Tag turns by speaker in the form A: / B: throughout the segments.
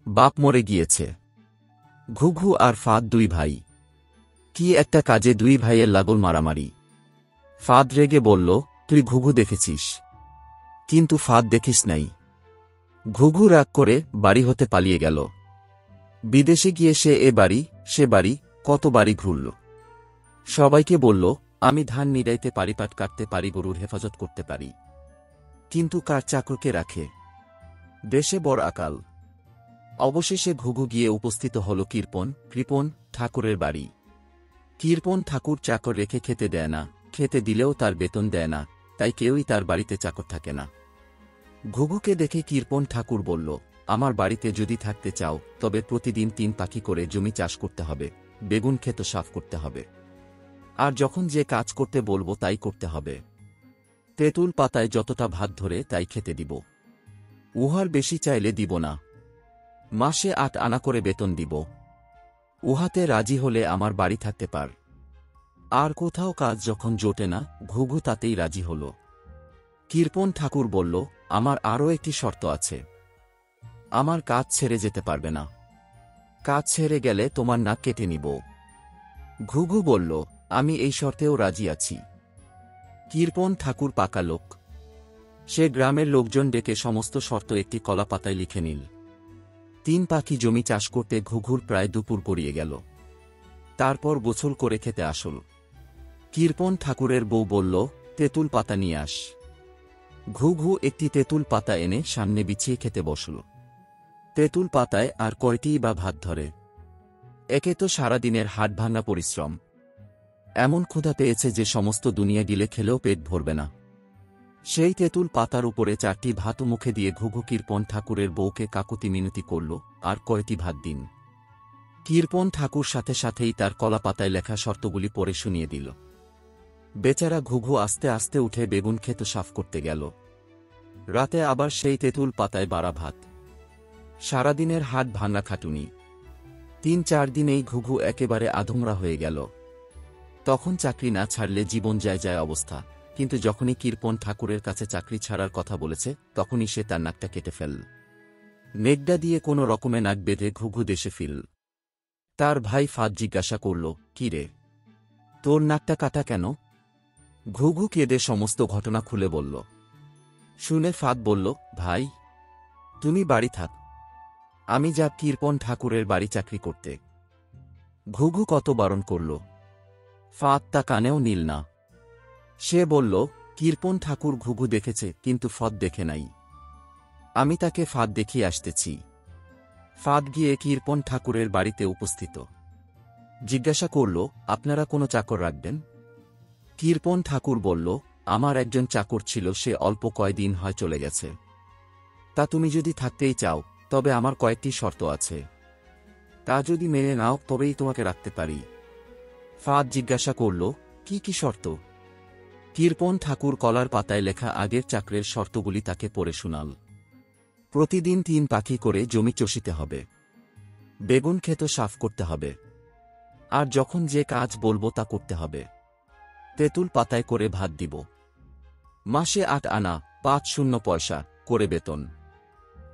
A: বাপ মরে গিয়েছে। ঘুঘু আর ফাঁদ দুই ভাই। কি একটা কাজে দুই ভাইয়ের লাগল মারামারি। ফাঁদ রেগে বলল, তুই ঘুঘু দেখেছিস, কিন্তু ফাঁদ দেখিস নাই। ঘুঘু রাগ করে বাড়ি হতে পালিয়ে গেল। বিদেশে গিয়ে সে এ বাড়ি সে বাড়ি কত বাড়ি ঘুরল। সবাইকে বলল, আমি ধান নিড়াইতে পারি, পাট কাটতে পারি, গরুর হেফাজত করতে পারি, কিন্তু কার চাকরকে রাখে? দেশে বড় আকাল। অবশেষে ঘুঘু গিয়ে উপস্থিত হল কৃপণ ঠাকুরের বাড়ি। কৃপণ ঠাকুর চাকর রেখে খেতে দেয় না, খেতে দিলেও তার বেতন দেয় না, তাই কেউই তার বাড়িতে চাকর থাকে না। ঘুঘুকে দেখে কৃপণ ঠাকুর বলল, আমার বাড়িতে যদি থাকতে চাও তবে প্রতিদিন 3 পাখি করে জমি চাষ করতে হবে, বেগুন ক্ষেত সাফ করতে হবে, আর যখন যে কাজ করতে বলবো তাই করতে হবে। তেঁতুল পাতায় যতটা ভাত ধরে তাই খেতে দিব, উহার বেশি চাইলে দিব না। মাসে 8 আনা করে বেতন দিব। উহাতে রাজি হলে আমার বাড়ি থাকতে পার। আর কোথাও কাজ যখন জোটে না, ঘুঘু তাতেই রাজি হল। কৃপণ ঠাকুর বলল, আমার আরও একটি শর্ত আছে। আমার কাজ ছেড়ে যেতে পারবে না। কাজ ছেড়ে গেলে তোমার নাক কেটে নিব। ঘুঘু বলল, আমি এই শর্তেও রাজি আছি। কৃপণ ঠাকুর পাকা লোক। সে গ্রামের লোকজন ডেকে সমস্ত শর্ত একটি কলা পাতায় লিখে নিল। 3 পাখি জমি চাষ করতে ঘুঘুর প্রায় দুপুর গড়িয়ে গেল। তারপর গোছল করে খেতে আসল। কৃপণ ঠাকুরের বউ বলল, তেঁতুল পাতা নিয়ে আস। ঘুঘু একটি তেঁতুল পাতা এনে সামনে বিছিয়ে খেতে বসল। তেঁতুল পাতায় আর কয়টিই বা ভাত ধরে? একে তো সারাদিনের হাড় ভাঙা পরিশ্রম। এমন ক্ষুধা পেয়েছে যে সমস্ত দুনিয়া গিলে খেলেও পেট ভরবে না। সেই তেঁতুল পাতার উপরে 4টি ভাত মুখে দিয়ে ঘুঘু কৃপণ ঠাকুরের বউকে কাকুতি মিনতি করল, আর কয়টি ভাত দিন। কৃপণ ঠাকুর সাথে সাথেই তার কলা পাতায় লেখা শর্তগুলি পড়ে শুনিয়ে দিল। বেচারা ঘুঘু আস্তে আস্তে উঠে বেগুন ক্ষেত সাফ করতে গেল। রাতে আবার সেই তেঁতুল পাতায় বাড়া ভাত। সারাদিনের হাত ভাঙা খাটুনি। 3-4 দিনেই ঘুঘু একেবারে আধমরা হয়ে গেল। তখন চাকরি না ছাড়লে জীবন যায় যায় অবস্থা, কিন্তু যখনই কৃপণ ঠাকুরের কাছে চাকরি ছাড়ার কথা বলেছে তখনই সে তার নাকটা কেটে ফেল। নেকড়া দিয়ে কোনো রকমে নাক বেঁধে ঘুঘু দেশে ফিরল। তার ভাই ফাঁদ জিজ্ঞাসা করল, কি রে, তোর নাকটা কাটা কেন? ঘুঘু কেঁদে সমস্ত ঘটনা খুলে বলল। শুনে ফাঁদ বলল, ভাই, তুমি বাড়ি থাক, আমি যাব কৃপণ ঠাকুরের বাড়ি চাকরি করতে। ঘুঘু কত বারণ করল, ফাঁদ তা কানেও নিল না। সে বলল, কৃপণ ঠাকুর ঘুঘু দেখেছে কিন্তু ফাঁদ দেখে নাই। আমি তাকে ফাঁদ দেখিয়ে আসতেছি। ফাঁদ গিয়ে কৃপণ ঠাকুরের বাড়িতে উপস্থিত। জিজ্ঞাসা করল, আপনারা কোনো চাকর রাখবেন? কৃপণ ঠাকুর বলল, আমার একজন চাকর ছিল, সে অল্প কয়দিন হয় চলে গেছে। তা তুমি যদি থাকতেই চাও তবে আমার কয়েকটি শর্ত আছে, তা যদি মেনে নাও তবেই তোমাকে রাখতে পারি। ফাঁদ জিজ্ঞাসা করল, কি কি শর্ত? কৃপণ ঠাকুর কলার পাতায় লেখা আগের চাকরের শর্তগুলি তাকে পড়ে শোনাল। প্রতিদিন 3 পাখি করে জমি চষিতে হবে, বেগুন ক্ষেত সাফ করতে হবে, আর যখন যে কাজ বলবো তা করতে হবে। তেঁতুল পাতায় করে ভাত দিব। মাসে 8 আনা 5 পয়সা করে বেতন।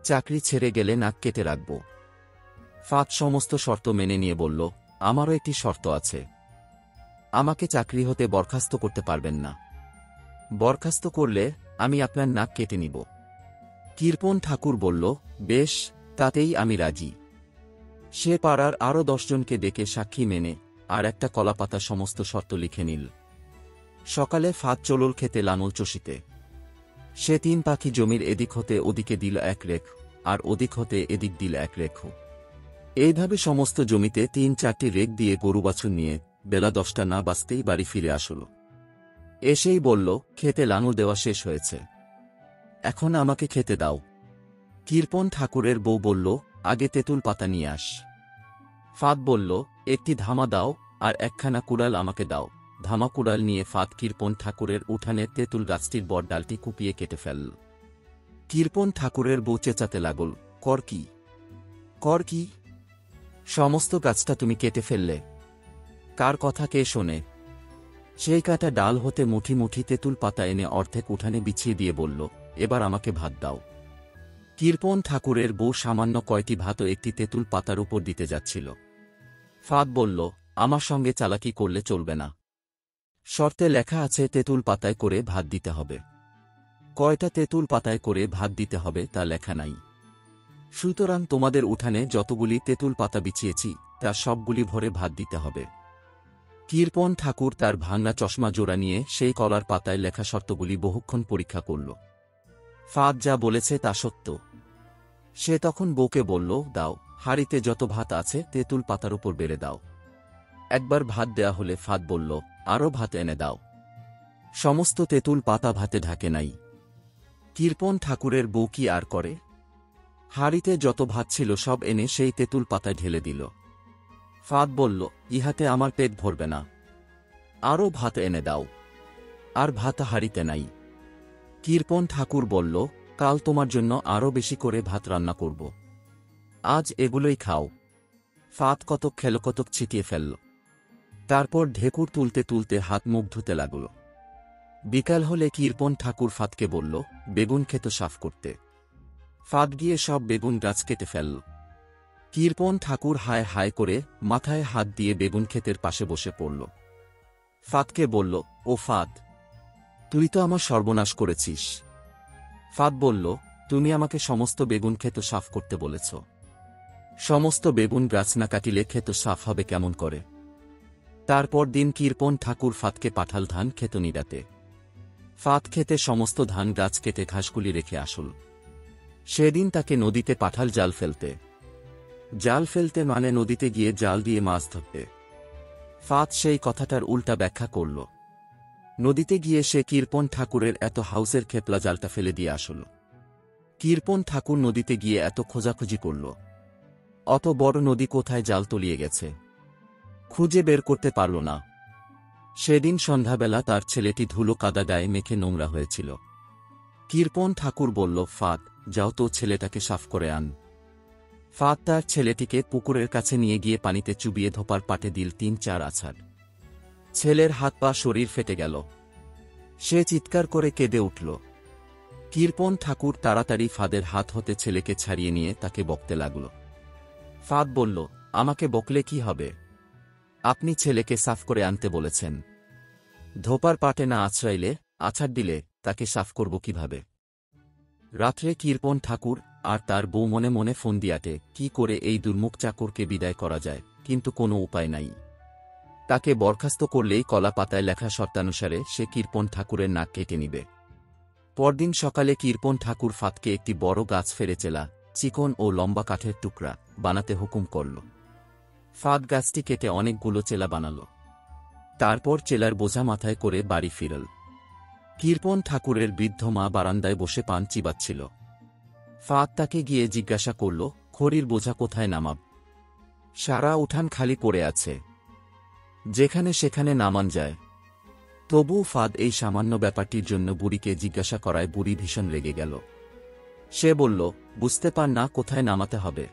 A: চাকরি ছেড়ে গেলে নাক কেটে রাখব। ফাঁদ সমস্ত শর্ত মেনে নিয়ে বলল, আমারও একটি শর্ত আছে। আমাকে চাকরি হতে বরখাস্ত করতে পারবেন না। বরখাস্ত করলে আমি আপনার নাক কেটে নিব। কৃপণ ঠাকুর বলল, বেশ, তাতেই আমি রাজি। সে পাড়ার আরও 10 জনকে ডেকে সাক্ষী মেনে আর একটা কলাপাতা সমস্ত শর্ত লিখে নিল। সকালে ফাঁদ চলল খেতে লাঙল চষিতে। সে 3 পাখি জমির এদিক হতে ওদিকে দিল 1 রেখ, আর ওদিক হতে এদিক দিল 1 রেখ। এইভাবে সমস্ত জমিতে 3-4টি রেখ দিয়ে গরু বাছুর নিয়ে বেলা 10টা না বাজতেই বাড়ি ফিরে আসল। এসেই বলল, খেতে লাঙল দেওয়া শেষ হয়েছে, এখন আমাকে খেতে দাও। কৃপণ ঠাকুরের বউ বলল, আগে তেঁতুল পাতা নিয়ে আস। ফাঁদ বলল, একটি ধামা দাও আর একখানা কুড়াল আমাকে দাও। ধামা কুড়াল নিয়ে ফাঁদ কৃপণ ঠাকুরের উঠানের তেঁতুল গাছটির বড় ডালটি কুপিয়ে কেটে ফেলল। কৃপণ ঠাকুরের বউ চেঁচাতে লাগল, কর কি, কর কি, সমস্ত গাছটা তুমি কেটে ফেললে, কার কথা কে শোনে? সেই কাটা ডাল হতে মুঠি মুঠি তেঁতুল পাতা এনে অর্ধেক উঠানে বিছিয়ে দিয়ে বলল, এবার আমাকে ভাত দাও। কৃপণ ঠাকুরের বউ সামান্য কয়টি ভাতও একটি তেঁতুল পাতার উপর দিতে যাচ্ছিল। ফাঁদ বলল, আমার সঙ্গে চালাকি করলে চলবে না। শর্তে লেখা আছে তেঁতুল পাতায় করে ভাত দিতে হবে। কয়টা তেঁতুল পাতায় করে ভাত দিতে হবে তা লেখা নাই। সুতরাং তোমাদের উঠানে যতগুলি তেঁতুল পাতা বিছিয়েছি তা সবগুলি ভরে ভাত দিতে হবে। কৃপণ ঠাকুর তার ভাঙা চশমা জোড়া নিয়ে সেই কলার পাতায় লেখা শর্তগুলি বহুক্ষণ পরীক্ষা করল। ফাঁদ যা বলেছে তা সত্য। সে তখন বউকে বলল, দাও, হাঁড়িতে যত ভাত আছে তেঁতুল পাতার উপর বেড়ে দাও। একবার ভাত দেয়া হলে ফাঁদ বলল, আরও ভাত এনে দাও। সমস্ত তেঁতুল পাতা ভাতে ঢাকে নাই। কৃপণ ঠাকুরের বউ কি আর করে? হাঁড়িতে যত ভাত ছিল সব এনে সেই তেঁতুল পাতায় ঢেলে দিল। ফাঁদ বলল, ইহাতে আমার পেট ভরবে না, আরও ভাত এনে দাও। আর ভাত হাঁড়িতে নাই। কৃপণ ঠাকুর বলল, কাল তোমার জন্য আরও বেশি করে ভাত রান্না করব। আজ এগুলোই খাও। ফাঁদ কতক খেল, কতক ছিটিয়ে ফেলল। তারপর ঢেকুর তুলতে তুলতে হাত মুখ ধুতে লাগল। বিকাল হলে কৃপণ ঠাকুর ফাঁদকে বলল, বেগুন ক্ষেত সাফ করতে। ফাঁদ গিয়ে সব বেগুন গাছ কেটে ফেলল। কৃপণ ঠাকুর হায় হায় করে মাথায় হাত দিয়ে বেগুন ক্ষেতের পাশে বসে পড়ল। ফাঁদকে বলল, ও ফাঁদ, তুই তো আমার সর্বনাশ করেছিস। ফাঁদ বলল, তুমি আমাকে সমস্ত বেগুন ক্ষেত সাফ করতে বলেছ। সমস্ত বেগুন গাছ না কাটিলে ক্ষেত সাফ হবে কেমন করে? তারপর দিন কৃপণ ঠাকুর ফাঁদকে পাঠাল ধান ক্ষেত নিড়াতে। ফাঁদ খেতে সমস্ত ধান গাছ কেটে ঘাসগুলি রেখে আসল। সেদিন তাকে নদীতে পাঠাল জাল ফেলতে। জাল ফেলতে মানে নদীতে গিয়ে জাল দিয়ে মাছ ধরতে। ফাঁদ সেই কথাটার উল্টা ব্যাখ্যা করল। নদীতে গিয়ে সে কৃপণ ঠাকুরের এত হাউসের খেপলা জালটা ফেলে দিয়ে আসল। কৃপণ ঠাকুর নদীতে গিয়ে এত খোঁজাখুঁজি করল, অত বড় নদী কোথায় জাল তলিয়ে গেছে, খুঁজে বের করতে পারল না। সেদিন সন্ধ্যাবেলা তার ছেলেটি ধুলো কাদা গায়ে মেখে নোংরা হয়েছিল। কৃপণ ঠাকুর বলল, ফাঁদ, যাও তো ছেলেটাকে সাফ করে আন। ফাঁদ তার ছেলেটিকে পুকুরের কাছে নিয়ে গিয়ে পানিতে চুবিয়ে ধোপার পাটে দিল ৩-৪ আছাড়। ছেলের হাত পা শরীর ফেটে গেল। সে চিৎকার করে কেঁদে উঠল। কৃপণ ঠাকুর তাড়াতাড়ি ফাঁদের হাত হতে ছেলেকে ছাড়িয়ে নিয়ে তাকে বকতে লাগল। ফাঁদ বলল, আমাকে বকলে কি হবে? আপনি ছেলেকে সাফ করে আনতে বলেছেন। ধোপার পাটে না আছড়াইলে, আছাড় দিলে তাকে সাফ করব কিভাবে? রাত্রে কৃপণ ঠাকুর আর তার বউ মনে মনে ফোন দিয়াটে কি করে এই দুর্মুখ চাকরকে বিদায় করা যায়, কিন্তু কোনো উপায় নাই। তাকে বরখাস্ত করলেই কলা পাতায় লেখা শর্তানুসারে সে কৃপণ ঠাকুরের নাক কেটে নিবে। পরদিন সকালে কৃপণ ঠাকুর ফাঁদকে একটি বড় গাছ ফেরে চেলা, চিকন ও লম্বা কাঠের টুকরা বানাতে হুকুম করল। ফাঁদ গাছটি কেটে অনেকগুলো চেলা বানাল। তারপর চেলার বোঝা মাথায় করে বাড়ি ফিরল। কৃপণ ঠাকুরের বৃদ্ধ মা বারান্দায় বসে পান চিবাচ্ছিল। ফাঁদ তাকে গিয়ে জিজ্ঞাসা করল, খড়ির বোঝা কোথায় নামাব? সারা উঠান খালি পড়ে আছে, যেখানে সেখানে নামান যায়। তবুও ফাঁদ এই সামান্য ব্যাপারটির জন্য বুড়িকে জিজ্ঞাসা করায় বুড়ি ভীষণ রেগে গেল। সে বলল, বুঝতে পার না কোথায় নামাতে হবে?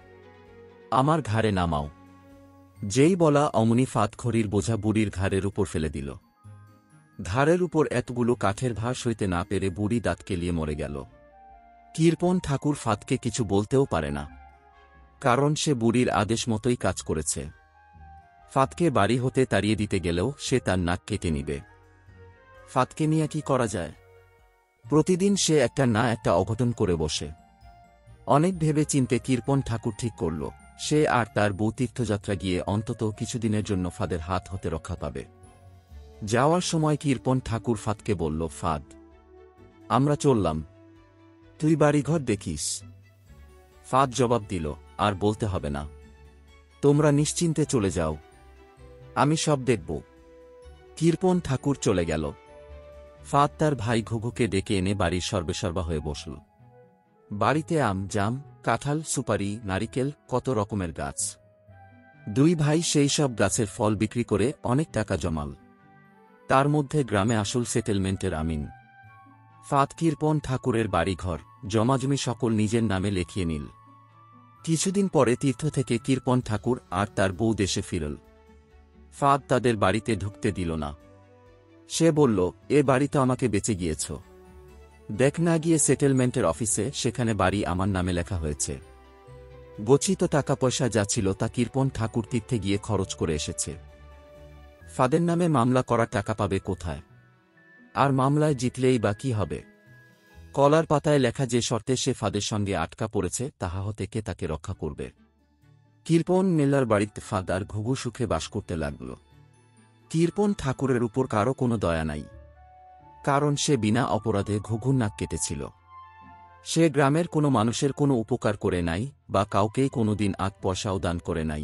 A: আমার ঘাড়ে নামাও। যেই বলা অমনি ফাঁদ খড়ির বোঝা বুড়ির ঘাড়ের উপর ফেলে দিল। ঘাড়ের উপর এতগুলো কাঠের ভার সইতে না পেরে বুড়ি দাঁত কেলিয়ে মরে গেল। কৃপণ ঠাকুর ফাঁদকে কিছু বলতেও পারে না, কারণ সে বুড়ির আদেশ মতোই কাজ করেছে। ফাঁদকে বাড়ি হতে তাড়িয়ে দিতে গেলেও সে তার নাক কেটে নিবে। ফাঁদকে নিয়ে কি করা যায়? প্রতিদিন সে একটা না একটা অঘটন করে বসে। অনেক ভেবে চিন্তে কৃপণ ঠাকুর ঠিক করল, সে আর তার বউ তীর্থযাত্রা গিয়ে অন্তত কিছুদিনের জন্য ফাঁদের হাত হতে রক্ষা পাবে। যাওয়ার সময় কৃপণ ঠাকুর ফাঁদকে বলল, ফাঁদ, আমরা চললাম, তুই বাড়িঘর দেখিস। ফাঁদ জবাব দিল, আর বলতে হবে না, তোমরা নিশ্চিন্তে চলে যাও, আমি সব দেখব। কৃপণ ঠাকুর চলে গেল। ফাঁদ তার ভাই ঘুঘুকে ডেকে এনে বাড়ির সর্বেসর্বা হয়ে বসল। বাড়িতে আম, জাম, কাঁঠাল, সুপারি, নারিকেল, কত রকমের গাছ। দুই ভাই সেই সব গাছের ফল বিক্রি করে অনেক টাকা জমাল। তার মধ্যে গ্রামে আসল সেটেলমেন্টের আমিন। ফাঁদ কৃপণ ঠাকুরের বাড়িঘর, জমাজমি সকল নিজের নামে লেখিয়ে নিল। কিছুদিন পরে তীর্থ থেকে কৃপণ ঠাকুর আর তার বউ দেশে ফিরল। ফাঁদ তাদের বাড়িতে ঢুকতে দিল না। সে বলল, এ বাড়ি তো আমাকে বেঁচে গিয়েছ, দেখ না গিয়ে সেটেলমেন্টের অফিসে, সেখানে বাড়ি আমার নামে লেখা হয়েছে। গচ্ছিত টাকা পয়সা যা ছিল তা কৃপণ ঠাকুর তীর্থে গিয়ে খরচ করে এসেছে। ফাদের নামে মামলা করা টাকা পাবে কোথায়? আর মামলায় জিতলেই বা কী হবে? কলার পাতায় লেখা যে শর্তে সে ফাদের সঙ্গে আটকা পড়েছে তাহা হতে কে তাকে রক্ষা করবে? কৃপণ মেলার বাড়িতে ফাদ আর ঘুঘু সুখে বাস করতে লাগল। কৃপণ ঠাকুরের উপর কারও কোনো দয়া নাই, কারণ সে বিনা অপরাধে ঘুঘুর নাক কেটেছিল। সে গ্রামের কোনো মানুষের কোনো উপকার করে নাই বা কাউকেই কোনোদিন ৮ পয়সাও দান করে নাই।